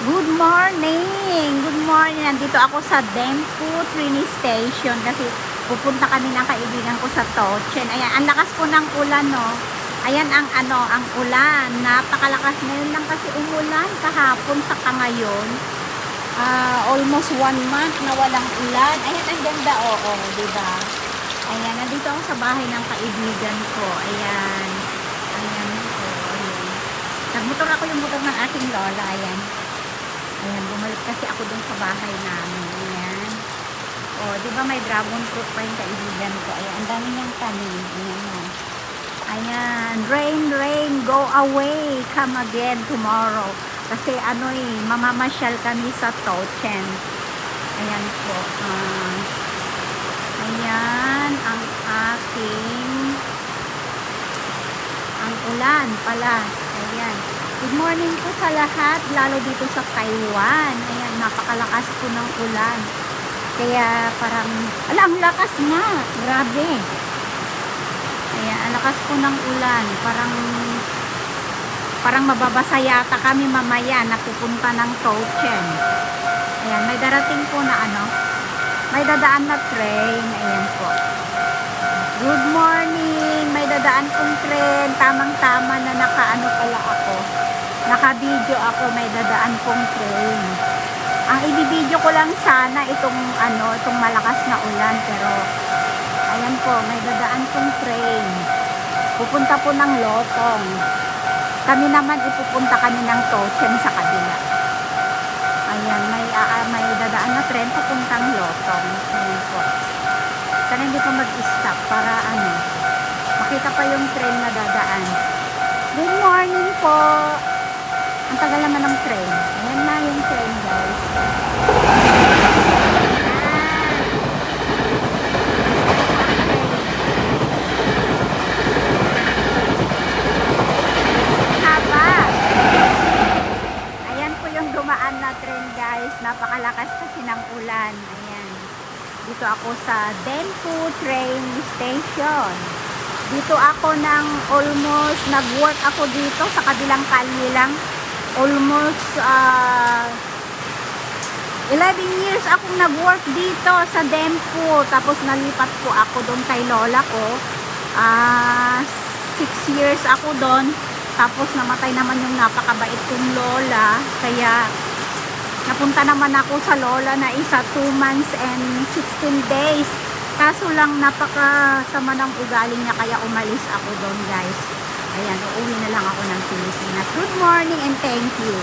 Good morning! Good morning! Nandito ako sa Dempu train station kasi pupunta kami ng kaibigan ko sa Tochen. Ayan, ang lakas po ng ulan, no? Ayan ang ulan. Napakalakas. Ngayon lang kasi umulan kahapon saka ngayon. Almost 1 month na walang ulan. Ayan, ang ganda, oo, diba? Ayan, nandito ako sa bahay ng kaibigan ko. Ayan. Ayan po, ayan. Nagmotor ako yung motor ng aking lola, ayan. Ayan, bumalik kasi ako dun sa bahay namin. Ayan. O, di ba may dragon fruit pa yung kaibigan ko. Ayan, ang dami niyang tanim. Ayan. Ayan. Rain, rain, go away. Come again tomorrow. Kasi mamamasyal kami sa Tochen. Ayan po. Ayan, ang ulan pala. Ayan. Good morning po sa lahat, lalo dito sa Taiwan. Ayan, napakalakas po ng ulan. Kaya parang, ang lakas na. Grabe. Ayan, ang lakas po ng ulan. Parang mababasa yata kami mamaya na pupunta ng Tochen. Ayan, may darating po na may dadaan na train. Ayan po. Good morning. May dadaan pong train. Tamang-tama na pala ako. Naka-video ako, may dadaan pong train. Ang i-video ko lang sana itong malakas na ulan, pero ayan po, may dadaan pong train. Pupunta po ng Lotong. Kami naman ipupunta kami ng Tochen sa kabila. Ayan, may dadaan na train papuntang Lotong. Ayan po. Sana hindi pa mag-stop para makita pa yung train na dadaan. Good morning po. Ang tagal naman ng train. Ayan na yung train, guys. Haba. Ayan po yung dumaan na train, guys. Napakalakas kasi ng ulan. Ayan. Dito ako sa Dempu train station. Dito ako almost nag-work ako dito sa kabilang kalye lang. Almost 11 years akong nag-work dito sa Dempu. Tapos nalipat po ako doon kay lola ko. 6 years ako doon. Tapos namatay naman yung napakabait kong lola. Kaya napunta naman ako sa lola na isa 2 months and 16 days. Kaso lang napakasama ng ugali niya kaya umalis ako doon, guys. Ayan, uuwi na lang ako ng Pilipinas. Good morning and thank you.